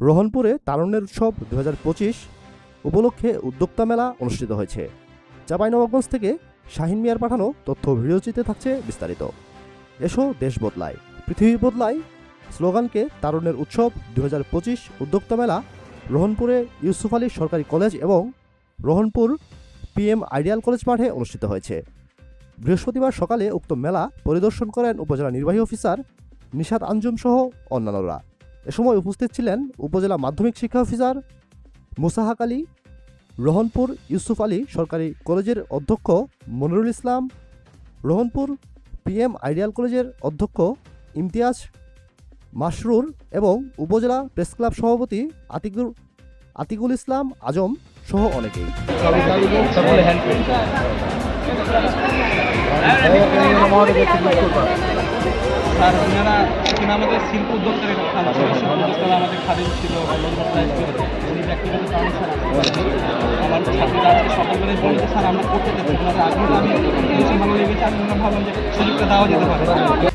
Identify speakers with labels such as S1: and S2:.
S1: রোহনপুরে তারুণ্যের উৎসব 2025 উপলক্ষে উদ্যোক্তা মেলা অনুষ্ঠিত হয়েছে। চাঁপাইনবাবগঞ্জ থেকে শাহিন মিয়ার পাঠানো তথ্য ভিডিওচিত্রে থাকছে বিস্তারিত। এসো দেশ বদলায়, পৃথিবী বদলায় স্লোগানকে তারুণ্যের উৎসব 2025 উদ্যোক্তা মেলা রোহনপুরে ইউসুফ আলী সরকারি কলেজ এবং রোহনপুর PM আইডিয়াল কলেজ মাঠে অনুষ্ঠিত হয়েছে। বৃহস্পতিবার সকালে উক্ত মেলা পরিদর্শন করেন উপজেলা নির্বাহী অফিসার নিশাত আঞ্জুম সহ অন্যান্যরা। এ সময় উপস্থিত ছিলেন উপজেলা মাধ্যমিক শিক্ষা অফিসার মুসাহাক আলী, রোহনপুর ইউসুফ আলী সরকারি কলেজের অধ্যক্ষ মনিরুল ইসলাম, রোহনপুর PM আইডিয়াল কলেজের অধ্যক্ষ ইমতিয়াজ মাসরুর এবং উপজেলা প্রেস ক্লাব সভাপতি আতিকুল ইসলাম আজম সহ অনেকেই।
S2: আর ওনারা এখানে আমাদের শিল্প উদ্যোক্তার আমাদের খাদিম ছিল উনি ব্যক্তিগত কারণ স্যার আমার ছাত্রীরা আজকে সকালবেলায় বলতে স্যার আমরা করতে চাচ্ছি ওনাদের আগ্রহ আমি ভালো লেগেছে আমি ওনার ভাবলাম যে সুযোগটা দেওয়া যেতে পারে